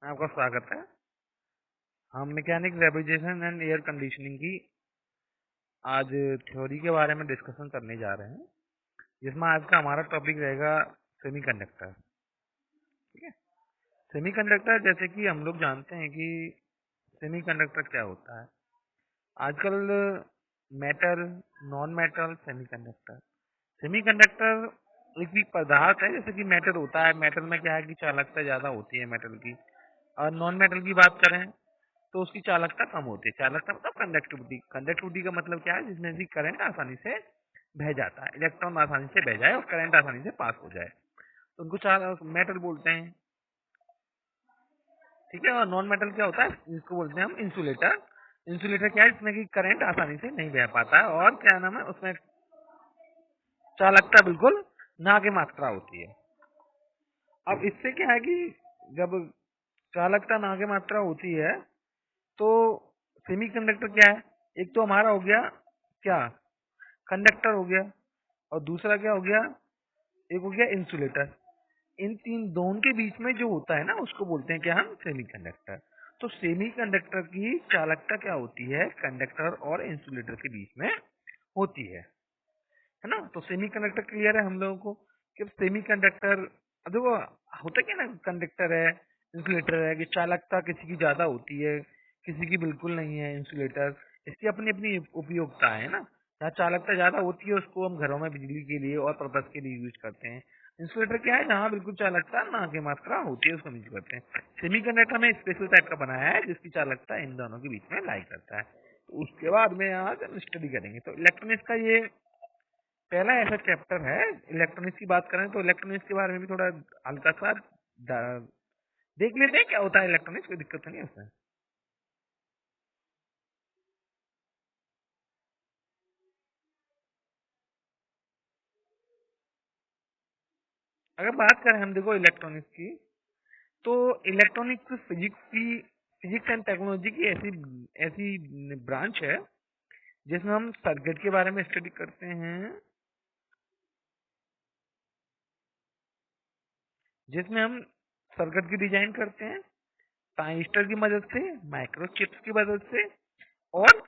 आपका स्वागत है। हम mechanic refrigeration and air conditioning की आज थ्योरी के बारे में डिस्कशन करने जा रहे हैं, जिसमें आज का हमारा टॉपिक रहेगा सेमीकंडक्टर। ठीक है। सेमीकंडक्टर, जैसे कि हम लोग जानते हैं कि सेमीकंडक्टर क्या होता है। आजकल metal, non metal, semiconductor. Semiconductor एक भी पदार्थ है, जैसे कि मेटल होता है। मेटल में क्या है कि चालकता ज्यादा होती है मेटल की, और नॉन मेटल की बात करें तो उसकी चालकता कम होती है। चालकता मतलब कंडक्टिविटी। कंडक्टिविटी का मतलब क्या है? जिसमें से करंट आसानी से बह जाता है, इलेक्ट्रॉन आसानी से बह जाए और करंट आसानी से पास हो जाए, तो उनको मेटल बोलते हैं। ठीक है। और नॉन मेटल क्या होता है? जिसको बोलते हैं हम इंसुलेटर। इंसुलेटर क्या है? जिसमें कि करंट आसानी से नहीं बह पाता है, और क्या नाम है, उसमें चालकता बिल्कुल ना की मात्रा होती है। अब इससे क्या है कि जब चालकता ना की मात्रा होती है तो सेमीकंडक्टर क्या है? एक तो हमारा हो गया क्या, कंडक्टर हो गया, और दूसरा क्या हो गया, एक हो गया इंसुलेटर। इन तीन दोनों के बीच में जो होता है ना, उसको बोलते हैं क्या हम? सेमीकंडक्टर। तो सेमीकंडक्टर की चालकता क्या होती है? कंडक्टर और इंसुलेटर के बीच में होती है ना। तो सेमीकंडक्टर क्लियर है हम लोगों को कि सेमीकंडक्टर, देखो होता क्या ना, कंडक्टर है, इंसुलेटर है कि चालकता किसी की ज्यादा होती है, किसी की बिल्कुल नहीं है। इंसुलेटर, इसकी अपनी अपनी उपयोगिता है ना। जहाँ चालकता ज्यादा होती है उसको हम घरों में बिजली के लिए और पर्पज के लिए यूज करते हैं। इंसुलेटर क्या है? जहाँ बिल्कुल चालकता ना की मात्रा होती है उसको यूज करते हैं। सेमीकंडक्टर में स्पेशल टाइप का बनाया है जिसकी चालकता इन दोनों के बीच में लाई करता है। तो उसके बाद में आज हम स्टडी करेंगे। तो इलेक्ट्रॉनिक्स का ये पहला ऐसा चैप्टर है। इलेक्ट्रॉनिक्स की बात करें तो इलेक्ट्रॉनिक्स के बारे में भी थोड़ा हल्का सा देख लेते हैं क्या होता है इलेक्ट्रॉनिक्स। कोई दिक्कत तो नहीं है उसमें। अगर बात करें हम, देखो इलेक्ट्रॉनिक्स की, तो इलेक्ट्रॉनिक्स फिजिक्स एंड टेक्नोलॉजी की ऐसी ऐसी ब्रांच है जिसमें हम सर्किट के बारे में स्टडी करते हैं, जिसमें हम सर्किट की डिजाइन करते हैं ट्रांजिस्टर की मदद से, माइक्रोचिप्स की मदद से, और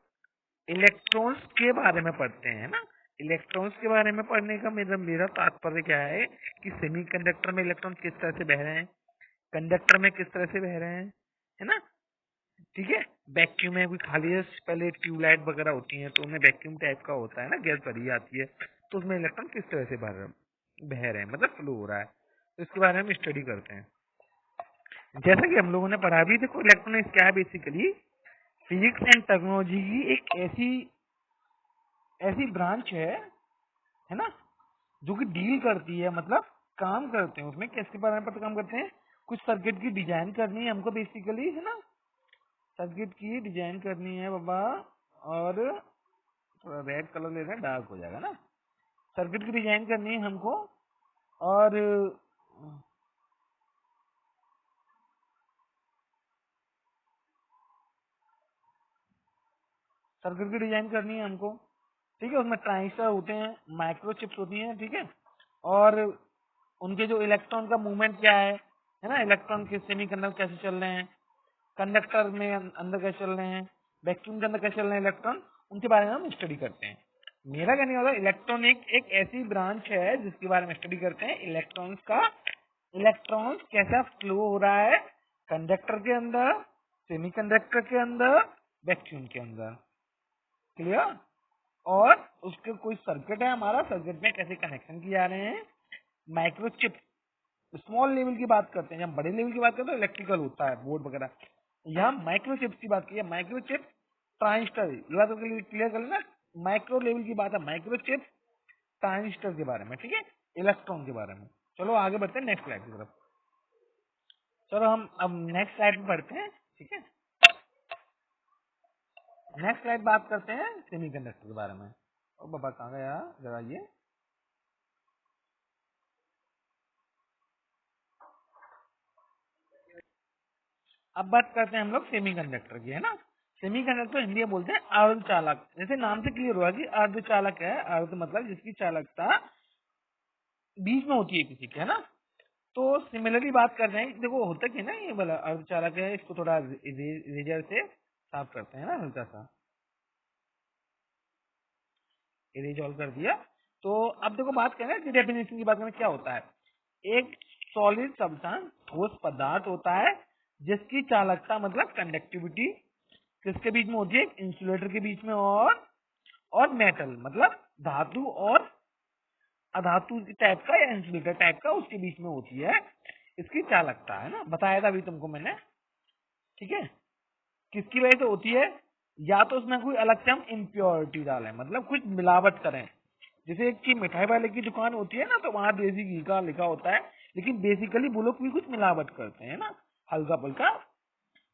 इलेक्ट्रॉन्स के बारे में पढ़ते हैं ना। इलेक्ट्रॉन्स के बारे में पढ़ने का मेरा मेरा तात्पर्य क्या है कि सेमीकंडक्टर में इलेक्ट्रॉन किस तरह से बह रहे हैं, कंडक्टर में किस तरह से बह रहे हैं, है ना। ठीक है। वैक्यूम में कोई खाली है, पहले ट्यूबलाइट वगैरह होती हैं तो उनमें वैक्यूम टाइप का होता है ना, गैस भरी आती है, तो उसमें इलेक्ट्रॉन किस तरह से बह रहे हैं, मतलब फ्लो हो रहा है, तो इसके बारे में हम स्टडी करते हैं। जैसा कि हम लोगों ने पढ़ा भी, देखो इलेक्ट्रॉनिक्स क्या है? बेसिकली फिजिक्स एंड टेक्नोलॉजी की एक ऐसी ऐसी ब्रांच है ना, जो कि डील करती है, मतलब काम करते हैं उसमें। किसके बारे में काम करते हैं? कुछ सर्किट की डिजाइन करनी है हमको बेसिकली, है ना। सर्किट की डिजाइन करनी है बाबा, और थोड़ा रेड कलर ले रहे हैं, डार्क हो जाएगा ना। सर्किट की डिजाइन करनी है हमको, और सर्किट की डिजाइन करनी है हमको। ठीक है। उसमें ट्रांजिस्टर होते हैं, माइक्रोचिप्स होती हैं, ठीक है। और उनके जो इलेक्ट्रॉन का मूवमेंट क्या है ना, इलेक्ट्रॉन के सेमीकंडक्टर कैसे चल रहे हैं, कंडक्टर में अंदर कैसे चल रहे हैं, वैक्यूम के अंदर कैसे चल रहे हैं इलेक्ट्रॉन, उनके बारे में हम स्टडी करते हैं। मेरा कहने वाला, इलेक्ट्रॉनिक एक ऐसी ब्रांच है जिसके बारे में स्टडी करते हैं इलेक्ट्रॉन्स का। इलेक्ट्रॉन्स कैसा फ्लो हो रहा है कंडक्टर के अंदर, सेमीकंडक्टर के अंदर, वैक्यूम के अंदर। क्लियर। और उसके कोई सर्किट है हमारा, सर्किट में कैसे कनेक्शन किए जा रहे हैं। माइक्रोचिप, स्मॉल लेवल की बात करते हैं। जब बड़े लेवल की बात करते हैं तो इलेक्ट्रिकल होता है, बोर्ड वगैरह। यहाँ माइक्रोचिप्स की बात की है, माइक्रोचिप ट्रांजिस्टर, ये बात क्लियर कर लेना। माइक्रो लेवल की बात है, माइक्रोचिप ट्रांजिस्टर के बारे में, ठीक है, इलेक्ट्रॉन के बारे में। चलो आगे बढ़ते हैं नेक्स्ट स्लाइड की तरफ। चलो हम अब नेक्स्ट स्लाइड में बढ़ते हैं, ठीक है। नेक्स्ट स्लाइड बात करते हैं सेमीकंडक्टर के बारे में। ओ बाबा कहाँ गया, जरा ये अब बात करते हैं हम लोग सेमीकंडक्टर की, है ना। सेमीकंडक्टर हिंदी में बोलते हैं अर्धचालक। जैसे नाम से क्लियर हुआ कि अर्धचालक है। अर्ध मतलब जिसकी चालकता बीच में होती है किसी के, है ना। तो सिमिलरली बात कर रहे हैं, देखो होता क्या है ना, ये वाला अर्धचालक है, इसको थोड़ा इरेजर से साफ करते हैं ना, हल्का सा इरेज ऑल कर दिया। तो अब देखो बात करें कि डेफिनेशन की बात करें, क्या होता है, एक सॉलिड सब्सटेंस ठोस पदार्थ होता है जिसकी चालकता मतलब कंडक्टिविटी किसके बीच में होती है, इंसुलेटर के बीच में और मेटल मतलब धातु और अधातु टाइप का या इंसुलेटर टाइप का उसके बीच में होती है इसकी चालकता, है ना, बताया था अभी तुमको मैंने, ठीक है। किसकी वजह से होती है, या तो उसमें कोई अलग से हम इम्प्योरिटी डालें, मतलब कुछ मिलावट करें, जैसे कि मिठाई वाले की दुकान होती है ना, तो वहां देसी घी का लिखा होता है, लेकिन बेसिकली वो लोग भी कुछ मिलावट करते हैं ना, हल्का फुल्का।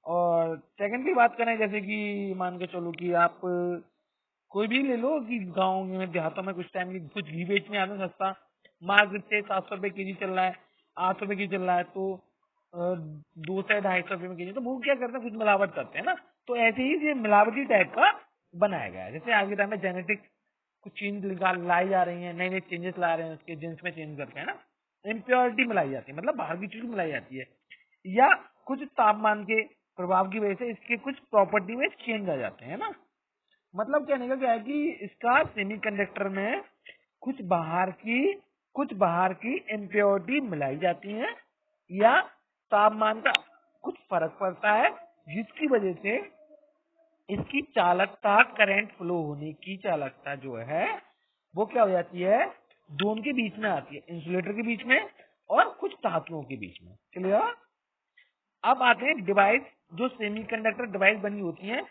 और सेकेंडली बात करें, जैसे कि मान के चलो कि आप कोई भी ले लो कि गाँव में देहातों में कुछ टाइम कुछ घी बेचने आते हैं सस्ता, मार्केट से 700 रुपए के जी चल रहा है, 800 रुपए के जी चल रहा है, तो 200-250 रुपए में के जी, तो वो क्या करते हैं, कुछ मिलावट करते हैं ना। तो ऐसे ही ये मिलावटी टाइप का बनाया गया है, जैसे आज के टाइम में जेनेटिक कुछ चेंज लाई जा रही है, नए नए चेंजेस ला रहे हैं, उसके जीन्स में चेंज करके, है ना, इम्प्योरिटी मिलाई जाती है, मतलब बाहर की चीज मिलाई जाती है, या कुछ तापमान के प्रभाव की वजह से इसके कुछ प्रॉपर्टी में चेंज आ जाते हैं ना। मतलब कहने का क्या है कि इसका सेमीकंडक्टर में कुछ बाहर की इम्प्योरिटी मिलाई जाती है, या तापमान का कुछ फर्क पड़ता है, जिसकी वजह से इसकी चालकता, करंट फ्लो होने की चालकता जो है वो क्या हो जाती है, दोनों के बीच में आती है, इंसुलेटर के बीच में और कुछ धातुओं के बीच में। क्लियर। अब आते हैं डिवाइस, जो सेमीकंडक्टर डिवाइस बनी होती है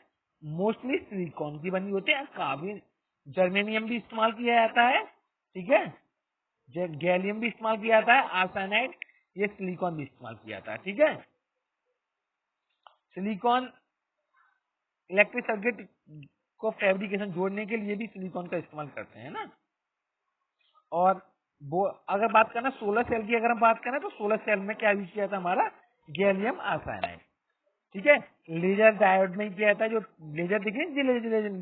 मोस्टली सिलिकॉन की बनी होती है, काफी जर्मेनियम भी इस्तेमाल किया जाता है, ठीक है, गैलियम भी इस्तेमाल किया जाता है, आर्सेनाइड, ये सिलिकॉन भी इस्तेमाल किया जाता है, ठीक है। सिलिकॉन इलेक्ट्रिक सर्किट को फैब्रिकेशन जोड़ने के लिए भी सिलिकॉन का इस्तेमाल करते हैं ना। और वो अगर बात करना सोलर सेल की, अगर हम बात करें तो सोलर सेल में क्या यूज किया था हमारा, गैलियम आर्सेनाइड, ठीक है। लेजर डायोड में किया जाता है, जो लेजर देखिए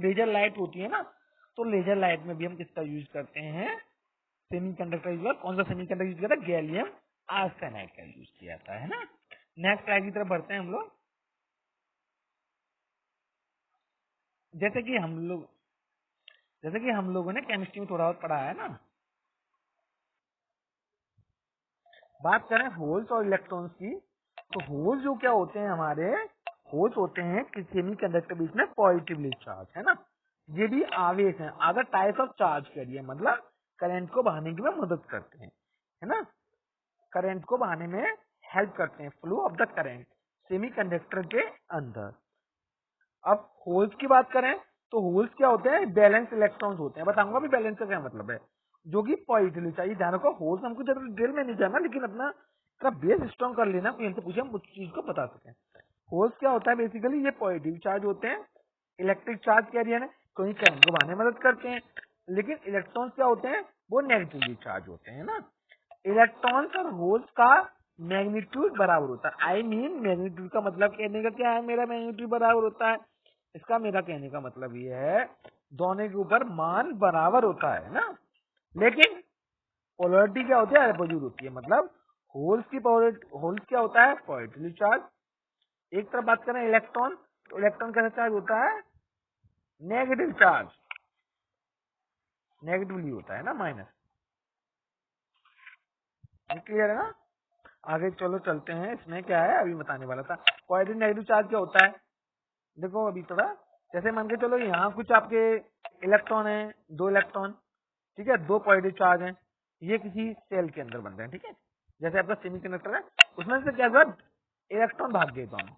लेजर लाइट होती है ना, तो लेजर लाइट में भी हम किसका यूज करते हैं, सेमीकंडक्टर यूज, कौन सा सेमीकंडक्टर यूज किया था, गैलियम आर्सेनाइड का यूज किया जाता है ना। नेक्स्ट स्लाइड की तरफ बढ़ते हैं हम लोग। जैसे कि हम लोगों ने केमिस्ट्री में थोड़ा बहुत पढ़ा है ना, बात करें होल्स और इलेक्ट्रॉन्स की, तो होल्स जो क्या होते हैं हमारे, होल्स होते हैं कि सेमीकंडक्टर बीच में पॉजिटिवली चार्ज, है ना, ये भी आवेश है, अदर टाइप ऑफ चार्ज करिए, मतलब करंट को बहाने की में मदद करते हैं, है ना, करंट को बहाने में हेल्प करते हैं, flow of the current semiconductor के अंदर। अब होल्स की बात करें तो होल्स क्या होते हैं, बैलेंस इलेक्ट्रॉन्स होते हैं, बताऊंगा भी बैलेंस का क्या मतलब है, जो कि पॉजिटिवली चाहिए। ध्यान रखो, होल्स हमको ज्यादा डिटेल में नहीं जाना, लेकिन अपना बेस स्ट्रॉन्ग कर लेना, कोई हमसे पूछे हम उस चीज को बता सकें। होल्स क्या होता है, बेसिकली ये पॉजिटिव चार्ज होते हैं, इलेक्ट्रिक चार्ज कैरियर है, कोई करंट को बहाने में मदद करते हैं। लेकिन इलेक्ट्रॉन्स क्या होते हैं, वो नेगेटिवली चार्ज होते हैं ना। इलेक्ट्रॉन्स और होल्स का मैग्नीट्यूड बराबर होता है, आई मीन मैग्नीट्यूड का मतलब कहने का क्या है, मेरा मैग्नीट्यूड बराबर होता है, इसका मेरा कहने का मतलब ये है दोनों के ऊपर मान बराबर होता है ना। लेकिन पोलरिटी क्या होती है, अपोजिट होती है, मतलब होल्स क्या होता है, पॉजिटिवली चार्ज। एक तरफ बात करें इलेक्ट्रॉन, तो इलेक्ट्रॉन कैसा चार्ज होता है, नेगेटिव चार्ज, नेगेटिवली होता है ना, माइनस। क्लियर है ना। आगे चलो चलते हैं, इसमें क्या है अभी बताने वाला था। पॉजिटिव नेगेटिव चार्ज क्या होता है, देखो अभी थोड़ा, जैसे मान के चलो यहाँ कुछ आपके इलेक्ट्रॉन है, 2 इलेक्ट्रॉन, ठीक है, 2 पॉजिटिव चार्ज हैं, ये किसी सेल के अंदर बन रहे हैं, ठीक है, जैसे आपका सेमीकंडक्टर है, उसमें से क्या हुआ, इलेक्ट्रॉन भाग गए दोनों,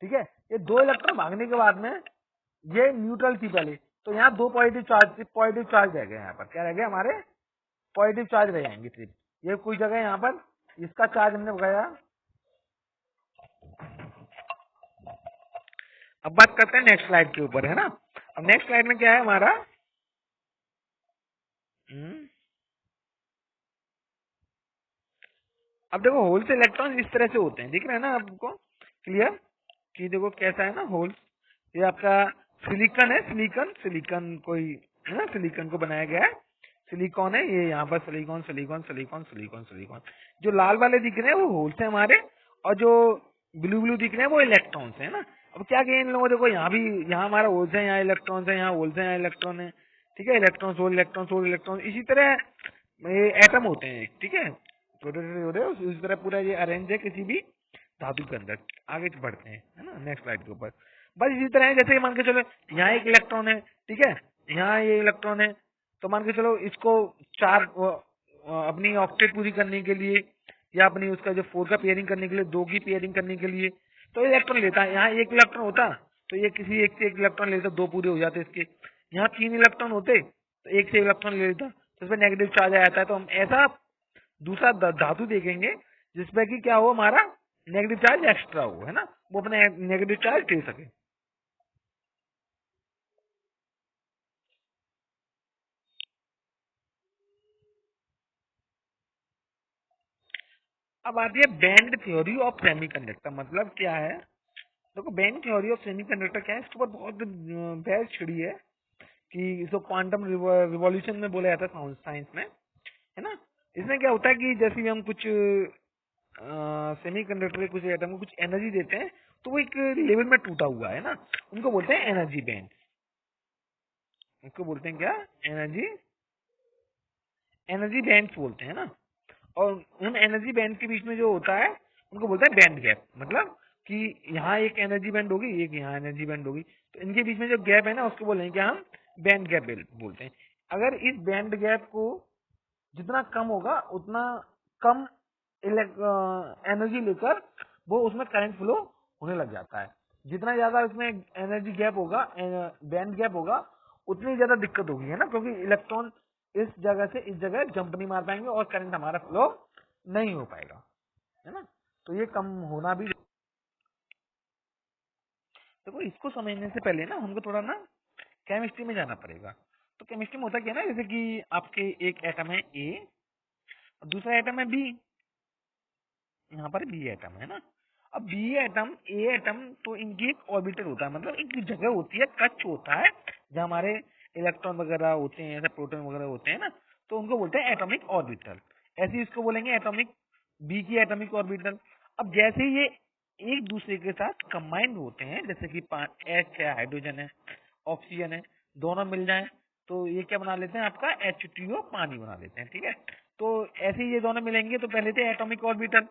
ठीक है। ये 2 इलेक्ट्रॉन भागने के बाद में ये न्यूट्रल थी पहले, तो यहाँ 2 पॉजिटिव चार्ज रह गए, यहाँ पर क्या रह गए, हमारे पॉजिटिव चार्ज रह जाएंगे सिर्फ, ये कोई जगह यहाँ पर इसका चार्ज हमने बताया। अब बात करते हैं नेक्स्ट स्लाइड के ऊपर, है ना। अब नेक्स्ट स्लाइड में क्या है हमारा, अब देखो होल से इलेक्ट्रॉन इस तरह से होते हैं, दिख रहे हैं ना आपको, क्लियर, कि देखो कैसा है ना होल, ये आपका सिलिकन है, सिलिकन कोई है ना, सिलिकन को बनाया गया है, सिलिकॉन है, ये यहाँ पर silicon silicon silicon silicon silicon. जो लाल वाले दिख रहे हैं वो होल्स हैं हमारे, और जो ब्लू ब्लू दिख रहे हैं वो इलेक्ट्रॉन्स हैं ना। अब क्या किया इन लोगों, देखो यहाँ भी, यहाँ हमारा होल्स है, यहाँ इलेक्ट्रॉन्स है, यहाँ होल्स है, यहाँ इलेक्ट्रॉन है, ठीक है, electrons hole electrons hole electron, इसी तरह ये एटम होते हैं, ठीक है, छोटे छोटे छोटे, उसी तरह पूरा ये अरेंज है किसी भी धातु के अंदर। आगे बढ़ते हैं, है ना, नेक्स्ट स्लाइड के ऊपर। बस इसी तरह है, जैसे मान के चलो यहाँ एक इलेक्ट्रॉन है, ठीक है, यहाँ ये इलेक्ट्रॉन है, तो मान के चलो इसको चार अपनी ऑक्टेट पूरी करने के लिए, या अपनी उसका जो 4 का पेयरिंग करने के लिए, 2 की पेयरिंग करने के लिए तो इलेक्ट्रॉन लेता है। यहाँ एक इलेक्ट्रॉन होता तो ये किसी एक से एक इलेक्ट्रॉन लेता, 2 पूरे हो जाते इसके। यहाँ 3 इलेक्ट्रॉन होते तो एक से इलेक्ट्रॉन ले लेता, तो इसमें नेगेटिव चार्ज आ जाता है। तो हम ऐसा दूसरा धातु देखेंगे जिसमें कि क्या हो, हमारा नेगेटिव चार्ज एक्स्ट्रा हो, है ना, वो अपने नेगेटिव चार्ज दे सके। अब आती है बैंड थ्योरी ऑफ सेमीकंडक्टर। मतलब क्या है, देखो बैंड थ्योरी ऑफ सेमीकंडक्टर क्या है, इसके ऊपर बहुत बहस छिड़ी है कि इसको क्वांटम रिवॉल्यूशन में बोला जाता है साइंस में, है ना। इसमें क्या होता है कि जैसे भी हम कुछ सेमीकंडक्टर के कुछ एटम को कुछ एनर्जी देते हैं तो वो एक लेवल में टूटा हुआ है ना, उनको बोलते हैं एनर्जी बैंड। उनको बोलते हैं क्या, एनर्जी एनर्जी बैंड्स बोलते हैं ना। और उन एनर्जी बैंड के बीच में जो होता है उनको बोलते हैं बैंड गैप। मतलब कि यहाँ एक एनर्जी बैंड होगी, एक यहाँ एनर्जी बैंड होगी, तो इनके बीच में जो गैप है ना उसको बोलेंगे क्या हम, बैंड गैप बोलते हैं। अगर इस बैंड गैप को जितना कम होगा उतना कम एनर्जी लेकर वो उसमें करंट फ्लो होने लग जाता है। जितना ज्यादा इसमें एनर्जी गैप होगा, बैंड गैप होगा, उतनी ज्यादा दिक्कत होगी, है ना, क्योंकि इलेक्ट्रॉन इस जगह से इस जगह जंप नहीं मार पाएंगे और करंट हमारा फ्लो नहीं हो पाएगा, है ना। तो ये कम होना भी, देखो इसको समझने से पहले ना हमको थोड़ा ना केमिस्ट्री में जाना पड़ेगा। तो केमिस्ट्री में होता क्या है ना, जैसे कि आपके एक एटम है ए और दूसरा एटम है बी, यहाँ पर बी एटम है ना। अब बी एटम ए एटम, तो इनकी एक ऑर्बिटर होता है, मतलब एक जगह होती है, कक्ष होता है जहाँ हमारे इलेक्ट्रॉन वगैरह होते हैं, ऐसे प्रोटॉन वगैरह होते हैं ना, तो उनको बोलते हैं एटॉमिक ऑर्बिटल। ऐसे ही इसको बोलेंगे एटॉमिक, बी की एटॉमिक ऑर्बिटल। अब जैसे ही ये एक दूसरे के साथ कंबाइंड होते हैं, जैसे कि एच है, हाइड्रोजन है, ऑक्सीजन है, दोनों मिल जाए तो ये क्या बना लेते हैं, आपका H2O पानी बना लेते हैं, ठीक है। तो ऐसे ही ये दोनों मिलेंगे तो पहले थे एटॉमिक ऑर्बिटल,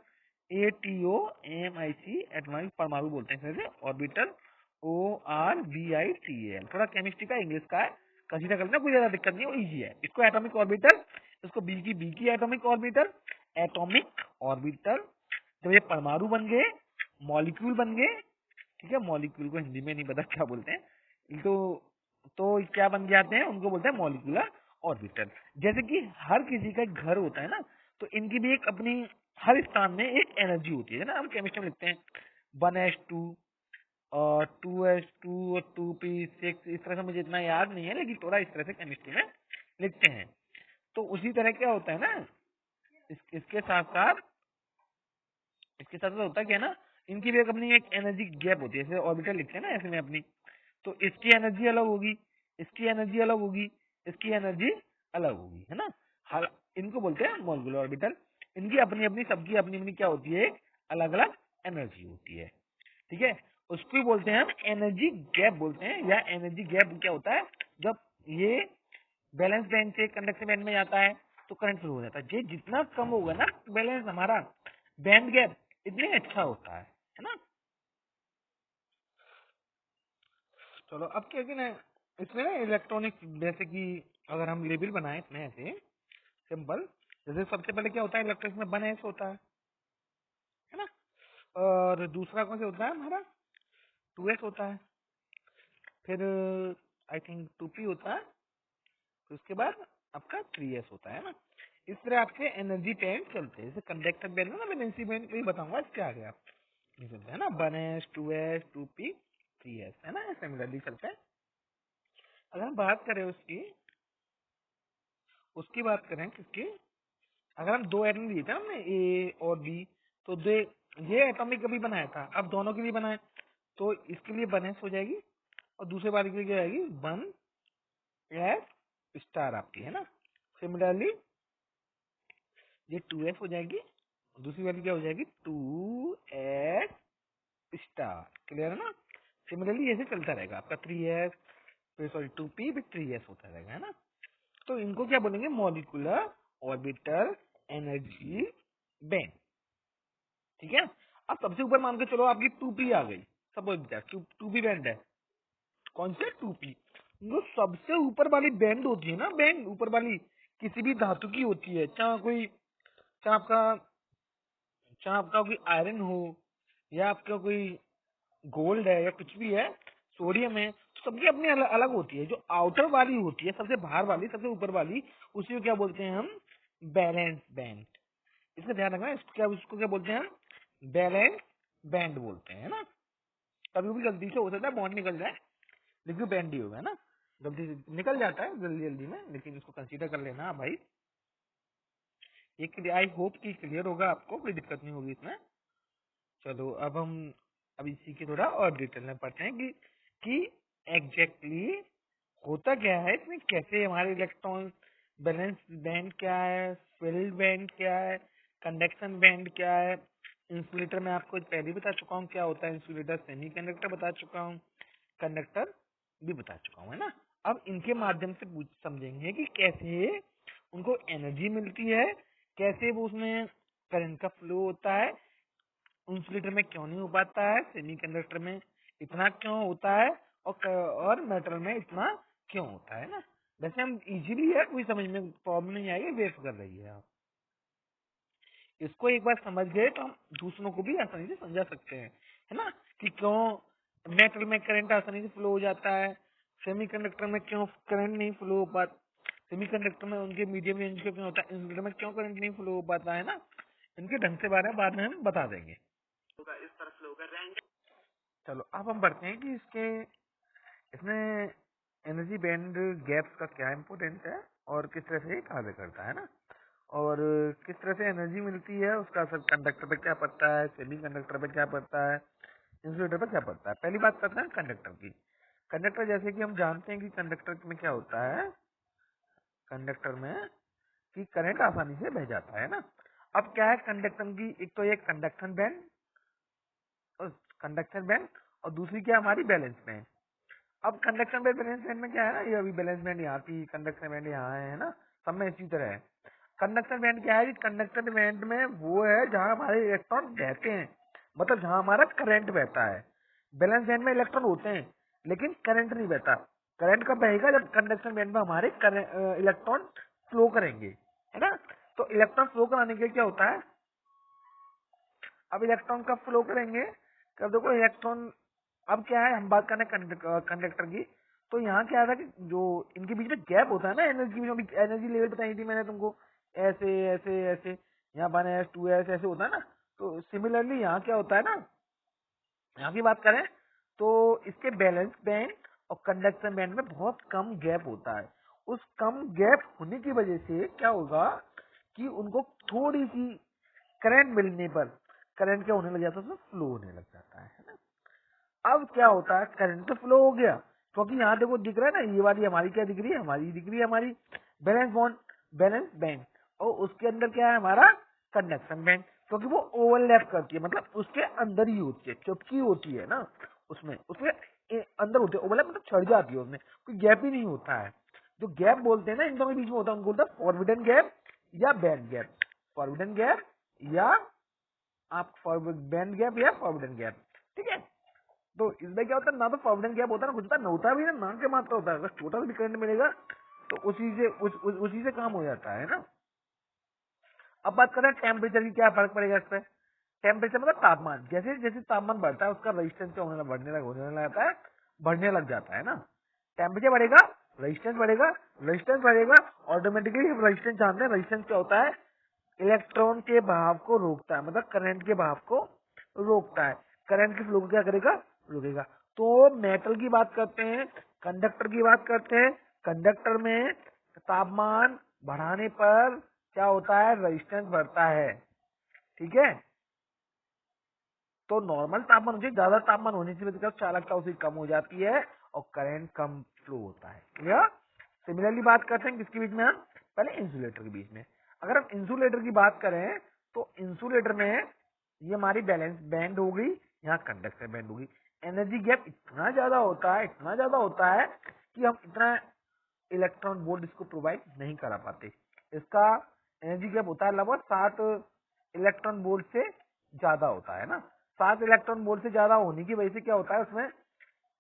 ATOMIC एटॉमिक परमाणु बोलते हैं इसे, ऑर्बिटल ORBITAL। थोड़ा केमिस्ट्री का इंग्लिश का है, कंसीडर करना, कोई ज्यादा दिक्कत नहीं, वो इजी है। इसको एटॉमिक ऑर्बिटल, इसको बी की एटॉमिक ऑर्बिटल, एटॉमिक ऑर्बिटल। जब ये परमाणु बन गए, मॉलिक्यूल बन गए, ठीक है, मॉलिक्यूल को हिंदी में नहीं पता क्या बोलते हैं, तो क्या बन जाते हैं, उनको बोलते हैं मॉलिक्यूलर ऑर्बिटल। जैसे कि हर किसी का एक घर होता है ना, तो इनकी भी एक अपनी हर स्थान में एक एनर्जी होती है ना। हम केमिस्ट्री में लिखते हैं 1s2 और 2s2 और 2p6, इस तरह से मुझे इतना याद नहीं है, लेकिन थोड़ा इस तरह से केमिस्ट्री में लिखते हैं। तो उसी तरह क्या होता है ना, इसके साथ साथ होता क्या है ना, इनकी भी एक अपनी एक एनर्जी गैप होती है, जैसे ऑर्बिटल लिखते हैं ना ऐसे में अपनी, तो इसकी एनर्जी अलग होगी, इसकी एनर्जी अलग होगी, इसकी एनर्जी अलग होगी, है ना। हर इनको बोलते हैं मॉलिक्यूलर ऑर्बिटल। इनकी अपनी अपनी, सबकी अपनी अपनी क्या होती है, अलग अलग एनर्जी होती है, ठीक है। उसको ही बोलते हैं हम एनर्जी गैप बोलते हैं, या एनर्जी गैप क्या होता है, जब ये बैलेंस बैंड से कंडक्शन बैंड में जाता है तो करंट फ्लो हो जाता है। ये जितना कम होगा ना बैलेंस हमारा बैंड गैप, इतने अच्छा होता है ना। चलो अब क्या कि ना, इसमें ना इलेक्ट्रॉनिक, जैसे कि अगर हम लेबल बनाए इसमें ऐसे सिंपल, जैसे सबसे पहले क्या होता है, इलेक्ट्रॉनिक में 1s होता है ना, और दूसरा कौन सा होता है हमारा, 2s होता है, फिर आई थिंक 2p होता है, फिर उसके बाद आपका 3s होता है ना। इस तरह आपके एनर्जी बैंड चलते हैं, जैसे कंडक्टर बैंड ना, मैं एनर्जी बैंड भी बताऊंगा इसके आगे। आप ये चलते हैं ना 1s 2s 2p 3s, है ना, सिमिलरली चलते हैं। अगर हम बात करें उसकी उसकी बात करें किसकी, अगर हम दो एटम लिए थे ना हमने, ए और बी, तो दे ये एटॉमिक कभी बनाया था, अब दोनों के लिए बनाए, तो इसके लिए 1s हो जाएगी और दूसरे बार के लिए क्या आएगी 1s स्टार आपकी, है ना। सिमिलरली ये 2s हो जाएगी, दूसरी वाली क्या हो जाएगी 2s स्टार। क्लियर है ना? सिमिलरली ऐसे चलता रहेगा आपका 3s, फिर सॉरी 2p फिर 3s होता रहेगा, है ना? तो इनको क्या बोलेंगे? Molecular orbital energy band. ठीक है। अब सबसे ऊपर मान के चलो आपकी 2p आ गई, सपोज दैट 2p बैंड है। कौन से? 2p। जो सबसे ऊपर वाली बैंड होती है ना, बैंड ऊपर वाली किसी भी धातु की होती है, चाहे आपका चाहे आपका कोई आयरन हो या आपका कोई गोल्ड है या कुछ भी है, सोडियम है, तो सबकी अपनी अलग अलग होती है। जो आउटर वाली होती है, सबसे बाहर वाली, सबसे ऊपर वाली, उसी को क्या बोलते हैं हम? Balance band. इसका ध्यान रखना, उसको क्या बोलते हैं हम? बैलेंस बैंड बोलते हैं, ना? कभी भी गलती से हो सकता है बॉन्ड निकल जाए, लेकिन बैंड ही होगा ना, गलती से निकल जाता है जल्दी जल्दी में, लेकिन इसको कंसीडर कर लेना भाई। ये आई होप कि क्लियर होगा आपको, कोई दिक्कत नहीं होगी इसमें। चलो अब इसी के थोड़ा और डिटेल में पढ़ते हैं कि एग्जैक्टली होता क्या है इसमें, कैसे हमारे इलेक्ट्रॉन, बैलेंस बैंड क्या है, फील्ड बैंड क्या है, कंडक्शन बैंड क्या है। इंसुलेटर में आपको पहले बता चुका हूँ क्या होता है इंसुलेटर, सेमीकंडक्टर बता चुका हूँ, कंडक्टर भी बता चुका हूँ, है ना? अब इनके माध्यम से समझेंगे कि कैसे उनको एनर्जी मिलती है, कैसे वो उसमें करंट का फ्लो होता है, इंसुलेटर में क्यों नहीं हो पाता है, सेमीकंडक्टर में इतना क्यों होता है, और मेटल में इतना क्यों होता है, ना? वैसे हम इजीली है, कोई समझ में प्रॉब्लम नहीं आएगी, वेस्ट कर रही है आप। इसको एक बार समझ गए तो हम दूसरों को भी आसानी से समझा सकते हैं, है ना? कि क्यों मेटल में करंट आसानी से फ्लो हो जाता है, सेमीकंडक्टर में क्यों करंट नहीं फ्लो हो पाता, सेमीकंडक्टर में उनके मीडियम रेंज का क्यों होता है, इंसुलेटर में क्यों करंट नहीं फ्लो हो पाता है, ना? इनके ढंग से बारे में बाद में हम बता देंगे। इस तरह फ्लो कर रहे हैं। चलो अब हम बढ़ते हैं कि इसमें एनर्जी बैंड गैप्स का क्या इम्पोर्टेंस है और किस तरह से ये कार्य करता है, ना? और किस तरह से एनर्जी मिलती है, उसका असर कंडक्टर पे क्या पड़ता है, सेमी कंडक्टर पे क्या पड़ता है, इंसुलेटर पे क्या पड़ता है। पहली बात करते हैं कंडक्टर की। कंडक्टर, जैसे कि हम जानते हैं कि कंडक्टर में क्या होता है, कंडक्टर में कि करंट आसानी से बह जाता है, ना? अब क्या है कंडक्टर की, एक तो ये कंडक्शन बैंड और दूसरी क्या हमारी बैलेंस बैंड। अब कंडक्शन बैंड बैलेंस बैंड में क्या है ना, ये अभी बैलेंस बैंड यहाँ थी, कंडक्शन बैंड यहाँ है ना, सब में इसी तरह है। कंडक्शन बैंड क्या है? कंडक्शन बैंड में वो है जहाँ हमारे इलेक्ट्रॉन बहते हैं, मतलब जहाँ हमारा करंट बहता है। बैलेंस बैंड में इलेक्ट्रॉन होते हैं लेकिन करंट नहीं बहता। करंट कब बहेगा? जब कंडक्शन बैंड में हमारे इलेक्ट्रॉन फ्लो करेंगे, है ना? तो इलेक्ट्रॉन फ्लो कराने के लिए क्या होता है? अब इलेक्ट्रॉन कब फ्लो करेंगे? कब? देखो इलेक्ट्रॉन, अब क्या है, हम बात करें कंडक्टर की, तो यहाँ क्या था कि जो इनके बीच में गैप होता है ना, एनर्जी में, एनर्जी लेवल बताई थी मैंने तुमको, ऐसे ऐसे ऐसे, यहाँ 1s 2s ऐसे होता है ना। तो सिमिलरली यहाँ क्या होता है ना, यहाँ की बात करें तो इसके बैलेंस बैंड और कंडक्शन बैंड में बहुत कम गैप होता है। उस कम गैप होने की वजह से क्या होगा कि उनको थोड़ी सी करंट मिलने पर करंट क्या होने लग जाता है, उसमें फ्लो होने लग जाता है ना। अब क्या होता है, करंट तो फ्लो हो गया, क्योंकि यहाँ देखो दिख रहा है ना, ये वाली हमारी क्या दिख रही है, हमारी दिख रही है हमारी बैलेंस बॉन्ड, बैलेंस बैंड, और उसके अंदर क्या है हमारा कंडक्शन बैंड, क्योंकि वो ओवरलैप करती है, मतलब उसके अंदर ही होती है, चुपकी होती है ना, उसमें उसमें अंदर होती है, ओवरलैप मतलब छड़ जाती है, उसमें कोई गैप ही नहीं होता है। जो गैप बोलते हैं ना इन दोनों के बीच में होता है, उनको बोलते हैं फॉरबिडन गैप या बैंड गैप, फॉरबिडन गैप या आप बैंड गैप या फॉरबिडन गैप। ठीक है। तो इसमें क्या होता है, ना तो फॉरबिडन गैप होता है ना कुछ होता है, ना होता भी ना के मात्रा होता है। अगर छोटा भी करंट मिलेगा तो उसी से काम हो जाता है ना। अब बात करें टेम्परेचर की, क्या फर्क पड़ेगा इस पे? टेम्परेचर मतलब तापमान, जैसे जैसे तापमान बढ़ता है उसका रेजिस्टेंस क्या होने लगता है, बढ़ने लग जाता है ना। टेम्परेचर बढ़ेगा, रेजिस्टेंस बढ़ेगा, ऑटोमेटिकली रेजिस्टेंस जानते हैं, रेजिस्टेंस क्या होता है? इलेक्ट्रॉन के बहाव को रोकता है, मतलब करंट के बहाव को रोकता है। करंट की फ्लो को क्या करेगा? रोकेगा। तो मेटल की बात करते हैं, कंडक्टर की बात करते हैं। कंडक्टर में तापमान बढ़ाने पर क्या होता है? रेजिस्टेंस बढ़ता है। ठीक है। तो नॉर्मल तापमान से ज्यादा तापमान होने की वजह से चालकता उसी कम हो जाती है और करंट कम फ्लो होता है। क्लियर? सिमिलरली बात करते हैं किसके बीच में? हम पहले इंसुलेटर के बीच में। अगर हम इंसुलेटर की बात करें तो इंसुलेटर में ये हमारी बैलेंस बैंड हो गई, यहाँ कंडक्टर बैंड होगी। एनर्जी गैप इतना ज्यादा होता है, इतना ज्यादा होता है कि हम इतना इलेक्ट्रॉन वोल्ट इसको प्रोवाइड नहीं करा पाते। इसका एनर्जी गैप होता है लगभग 7 इलेक्ट्रॉन वोल्ट से ज्यादा होता है ना। 7 इलेक्ट्रॉन वोल्ट से ज्यादा होने की वजह से क्या होता है, उसमें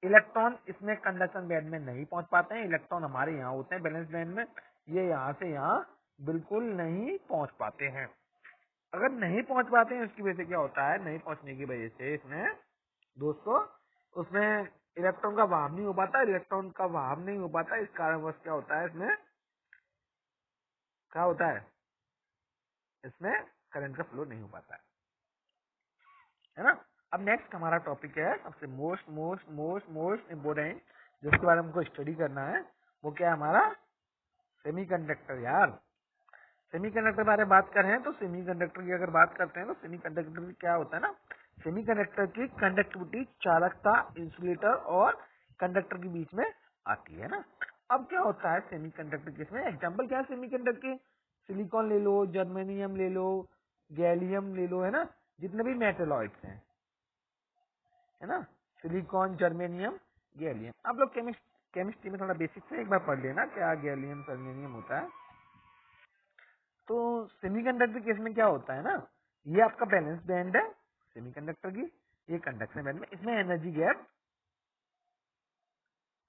इलेक्ट्रॉन इसमें कंडक्शन बैंड में नहीं पहुंच पाते हैं। इलेक्ट्रॉन हमारे यहाँ होते हैं बैलेंस बैंड में, ये यहाँ से यहाँ बिल्कुल नहीं पहुंच पाते हैं। अगर नहीं पहुंच पाते हैं उसकी वजह से क्या होता है, नहीं पहुंचने की वजह से इसमें दोस्तों उसमें इलेक्ट्रॉन का वाहन नहीं हो पाता, इलेक्ट्रॉन का वाहन नहीं हो पाता। इस कारणवश क्या होता है, इसमें क्या होता है, इसमें करंट का फ्लो नहीं हो पाता है ना। अब नेक्स्ट हमारा टॉपिक है सबसे most most most most important, जिसके बारे में हमको स्टडी करना है, वो क्या है हमारा सेमीकंडक्टर। यार सेमीकंडक्टर के बारे में बात कर रहे हैं तो सेमीकंडक्टर की अगर बात करते हैं तो सेमीकंडक्टर में क्या होता है ना, सेमीकंडक्टर की कंडक्टिविटी चालकता इंसुलेटर और कंडक्टर के बीच में आती है ना। अब क्या होता है सेमीकंडक्टर के इसमें एग्जांपल क्या है सेमीकंडक्टर के, सिलिकॉन ले लो, जर्मेनियम ले लो, गैलियम ले लो, है ना, जितने भी मेटलॉइड्स हैं, है ना, सिलिकॉन जर्मेनियम गैलियम। आप लोग केमिस्ट्री में थोड़ा बेसिक से एक बार पढ़ लेना क्या गैलियम जर्मेनियम होता है। तो सेमीकंडक्टर केस में क्या होता है ना, ये आपका बैलेंस बैंड है सेमीकंडक्टर की, ये कंडक्शन बैंड में, इसमें एनर्जी गैप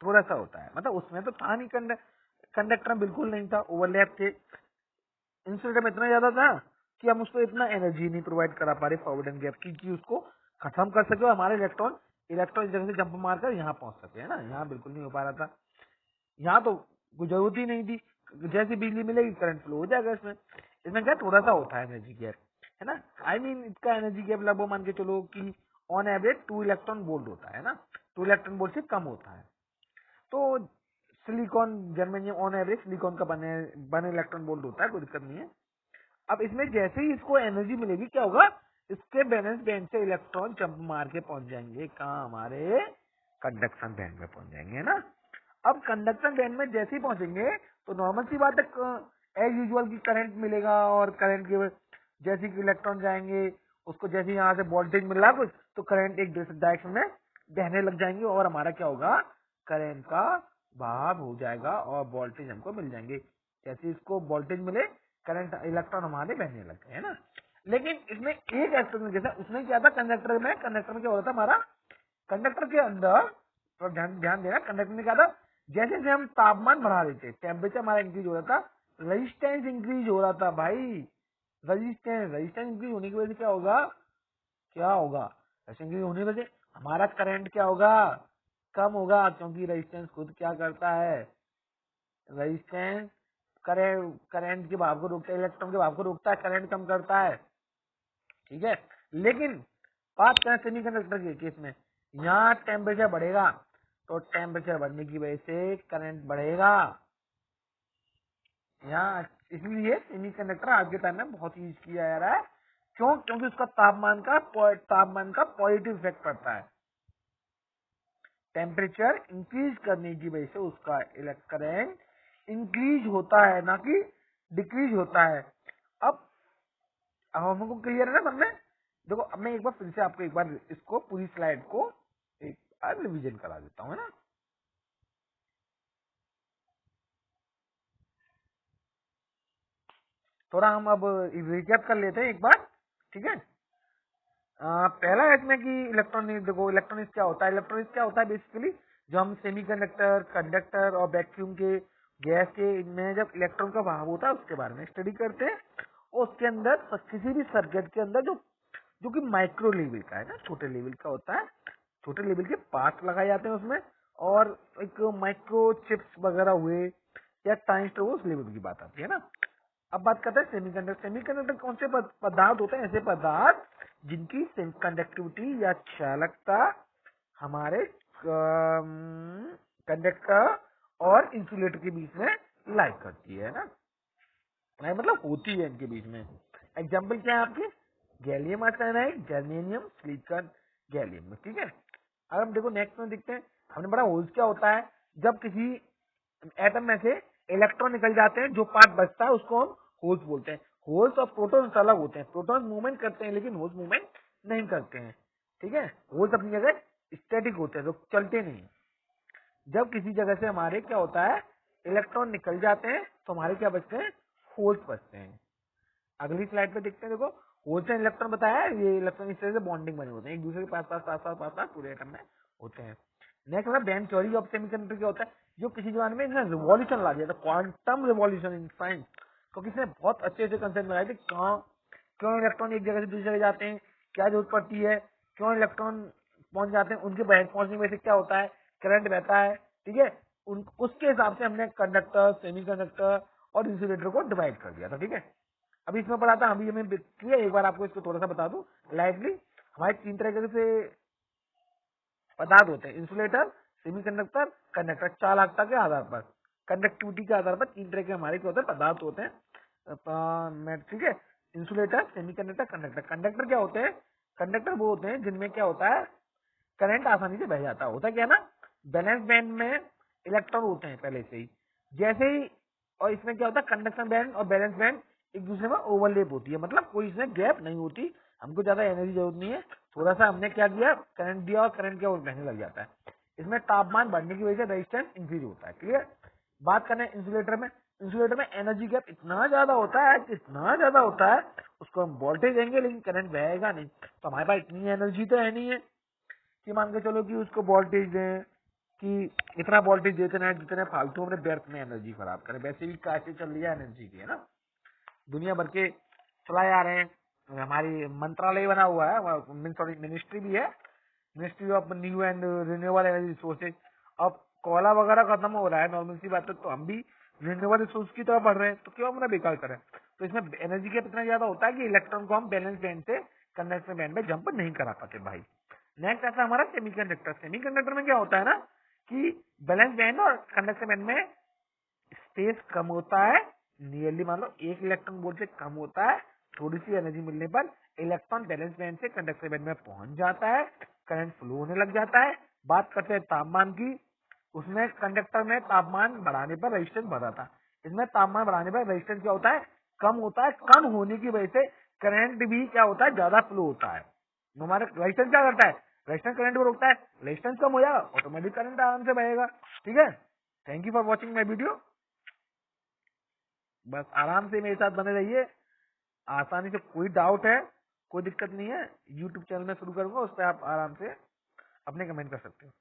थोड़ा सा होता है, मतलब उसमें तो था नहीं, कंडक्टर में बिल्कुल नहीं था, ओवरलैप थे। इंसुलेटर में इतना ज्यादा था कि हम उसको इतना एनर्जी नहीं प्रोवाइड करा पा रहे फॉरवर्ड एंड गैप की, कि उसको खत्म कर सके और हमारे इलेक्ट्रॉन इलेक्ट्रॉन इस जगह से जंप मारकर यहाँ पहुंच सके, है ना। यहाँ बिल्कुल नहीं हो पा रहा था, यहाँ तो कोई जरूरत ही नहीं थी, जैसे बिजली मिलेगी करंट फ्लो हो जाएगा। इसमें इसमें क्या थोड़ा सा होता है एनर्जी गैप, है ना। आई मीन इसका एनर्जी गैप लगभग मान के चलो कि ऑन एवरेज 2 इलेक्ट्रॉन वोल्ट होता है ना, 2 इलेक्ट्रॉन वोल्ट से कम होता है। तो silicon germanium on average silicon का बने इलेक्ट्रॉन वोल्ट होता है, कोई दिक्कत नहीं है। अब इसमें जैसे ही इसको एनर्जी मिलेगी क्या होगा, इसके बैलेंस बैंड से इलेक्ट्रॉन जंप मार के पहुंच जाएंगे कहाँ, हमारे कंडक्शन बैंड में पहुंच जाएंगे, है ना। अब कंडक्शन बैंड में जैसे ही पहुंचेंगे तो नॉर्मल सी बात है, एज यूजुअल की करंट मिलेगा, और करंट के जैसे कि इलेक्ट्रॉन जाएंगे उसको जैसे यहाँ से वोल्टेज मिल रहा कुछ तो करंट एक डायरेक्शन में बहने लग जाएंगे, और हमारा क्या होगा, करंट का बहाव हो जाएगा और वोल्टेज हमको मिल जाएंगे। जैसे इसको वोल्टेज मिले करंट इलेक्ट्रॉन हमारे बहने लग गए, है ना। लेकिन इसमें एक एस्पेक्ट में जैसा उसमें क्या था, कंडक्टर में क्या हो रहा था हमारा, कंडक्टर के अंदर तो ध्यान ध्यान देना, कंडक्टर में क्या था, जैसे जैसे हम तापमान बढ़ा रहे थे टेम्परेचर हमारा इंक्रीज हो रहा था, रेजिस्टेंस इंक्रीज हो रहा था भाई। रेजिस्टेंस इंक्रीज होने की वजह से क्या होगा, क्या होगा, रेजिस्टेंस इंक्रीज होने की वजह से हमारा करंट क्या होगा, कम होगा, क्योंकि रेजिस्टेंस खुद क्या करता है, रेजिस्टेंस करंट के भाव को रोकता है, इलेक्ट्रॉन के भाव को रोकता है, करंट कम करता है, ठीक है। लेकिन बात करें सेमीकंडक्टर के केस में, यहाँ टेम्परेचर बढ़ेगा तो टेम्परेचर बढ़ने की वजह से करंट बढ़ेगा यहाँ, इसलिए सेमीकंडक्टर आज के टाइम में बहुत यूज किया जा रहा है। क्यों, क्योंकि उसका तापमान का पॉजिटिव इफेक्ट पड़ता है, टेम्परेचर इंक्रीज करने की वजह से उसका करंट इंक्रीज होता है, ना कि डिक्रीज होता है। अब हमको क्लियर है ना मन में। देखो अब मैं एक बार फिर से आपको एक बार इसको पूरी स्लाइड को एक बार रिवीजन करा देता हूँ, है ना। थोड़ा हम अब रिकैप कर लेते हैं एक बार, ठीक है। पहला है इसमें कि इलेक्ट्रॉनिक, देखो इलेक्ट्रॉनिक्स क्या होता है, इलेक्ट्रॉनिक्स क्या होता है बेसिकली, जो हम सेमीकंडक्टर कंडक्टर और वैक्यूम के गैस के इनमें जब इलेक्ट्रॉन का बहाव होता है उसके बारे में स्टडी करते हैं। और उसके अंदर किसी भी सर्किट के अंदर जो जो कि माइक्रो लेवल का है ना, छोटे लेवल का होता है, छोटे लेवल के पार्ट लगाए जाते हैं उसमें, और एक माइक्रो चिप्स वगैरह हुए या ट्रांजिस्टर, उस लेवल की बात आती है ना। अब बात करते हैं सेमीकंडक्टर। सेमीकंडक्टर कौन से पदार्थ होते हैं, ऐसे पदार्थ जिनकी कंडक्टिविटी या चालकता हमारे कंडक्टर और इंसुलेटर के बीच में लाई करती है ना, मतलब होती है इनके बीच में। एग्जाम्पल क्या है आपके, gallium arsenide, germanium, silicon gallium, ठीक है। अब हम देखो नेक्स्ट में देखते हैं, हमने पढ़ा होल्स क्या होता है, जब किसी एटम में से इलेक्ट्रॉन निकल जाते हैं, जो पार्ट बचता है उसको हम होल्स बोलते हैं। होल्स और प्रोटॉन्स अलग होते हैं, प्रोटॉन मूवमेंट करते हैं लेकिन होल्स मूवमेंट नहीं करते हैं, ठीक है। होल्स अपनी जगह स्टैटिक होते हैं, तो चलते नहीं। जब किसी जगह से हमारे क्या होता है, इलेक्ट्रॉन निकल जाते हैं, तो हमारे क्या बचते हैं, होल्स बचते हैं। अगली स्लाइड पे देखते हैं, देखो होल्स एंड इलेक्ट्रॉन बताया है, ये इलेक्ट्रॉन इस तरह से बॉन्डिंग बने होते हैं, एक दूसरे के पास पूरे एटम में होते हैं। नेक्स्ट है बैंड थ्योरी ऑफ सेमीकंडक्टर। क्या होता है, जो किसी जमाने में रिवॉल्यूशन ला दिया था, क्वांटम रिवॉल्यूशन इन साइंस को किसने बहुत अच्छे से कंसेप्ट बनाए थे। क्यों इलेक्ट्रॉन एक जगह से दूसरी जगह जाते हैं, क्या जरूरत पड़ती है, क्यों इलेक्ट्रॉन पहुंच जाते हैं, उनके पहुंचने की वजह से क्या होता है, करंट बहता है, ठीक है। उसके हिसाब से हमने कंडक्टर, सेमीकंडक्टर और इंसुलेटर को डिवाइड कर दिया था, ठीक है। अभी इसमें पढ़ा था, अभी हमें क्लियर, एक बार आपको इसको थोड़ा सा बता दूं लाइटली। हमारे 3 तरह से पदार्थ होते हैं, इंसुलेटर, सेमीकंडक्टर, कंडक्टर। चालकता के आधार पर, कंडक्टिविटी के आधार पर 3 तरह के हमारे क्या होते हैं, पदार्थ होते हैं, ठीक है। Insulator, semiconductor, conductor. कंडक्टर क्या होते हैं, कंडक्टर वो होते हैं जिनमें क्या होता है, करंट आसानी से बह जाता है। होता क्या है ना, बैलेंस बैंड में इलेक्ट्रॉन होते हैं पहले से ही, जैसे ही, और इसमें क्या होता है, कंडक्शन बैंड और बैलेंस बैंड एक दूसरे में ओवरलेप होती है, मतलब कोई इसमें गैप नहीं होती। हमको ज्यादा एनर्जी जरूरत नहीं है, थोड़ा सा हमने क्या दिया, करंट दिया और करंट क्या बहने लग जाता है। इसमें तापमान बढ़ने की वजह से रेजिस्टेंस इंक्रीज होता है, क्लियर। बात करें इंसुलेटर में, इंसुलेटर में एनर्जी गैप इतना ज्यादा होता है, इतना ज्यादा होता है, उसको हम वोल्टेज देंगे लेकिन करंट बहेगा नहीं। तो हमारे पास इतनी एनर्जी तो है नहीं है कि मान के चलो कि उसको वोल्टेज दें, कि इतना वोल्टेज देते ना जितने फालतू हमने व्यर्थ में एनर्जी खराब करें। वैसे भी काटे चल रही है एनर्जी की, है ना, दुनिया भर के चलाए आ रहे हैं। हमारी मंत्रालय बना हुआ है, सॉरी मिनिस्ट्री भी है, ministry of new and renewable energy resources. अब कोयला वगैरह खत्म हो रहा है, नॉर्मल सी बात है, तो हम भी रिन्यूएबल रिसोर्स की तरफ बढ़ रहे हैं, तो क्यों हम बेकार करें। तो इसमें एनर्जी गैप इतना ज्यादा होता है कि इलेक्ट्रॉन को हम बैलेंस बैंड से कंडक्टर बैंड में जंप नहीं करा पाते भाई। नेक्स्ट आता है हमारा सेमीकंडक्टर। सेमीकंडक्टर में क्या होता है ना, कि बैलेंस बैंड और कंडक्टर बैंड में स्पेस कम होता है, नियरली मान लो 1 इलेक्ट्रॉन वोल्ट से कम होता है। थोड़ी सी एनर्जी मिलने पर इलेक्ट्रॉन बैलेंस बैंड से कंडक्टर बैंड में पहुंच जाता है, करंट फ्लो होने लग जाता है। बात करते हैं तापमान की, उसमें कंडक्टर में तापमान बढ़ाने पर रेजिस्टेंस बढ़ा था, इसमें तापमान बढ़ाने पर रेजिस्टेंस क्या होता है, कम होता है। कम होने की वजह से करंट भी क्या होता है, ज्यादा फ्लो होता है। हमारा रेजिस्टेंस क्या करता है, रेजिस्टेंस करंट को रोकता है, रेजिस्टेंस कम हो जाएगा, ऑटोमेटिक करंट आराम से बहेगा, ठीक है। Thank you for watching my video. बस आराम से मेरे साथ बने रहिए, आसानी से। कोई डाउट है, कोई दिक्कत नहीं है, यूट्यूब चैनल में शुरू करूंगा, उस पर आप आराम से अपने कमेंट कर सकते हो।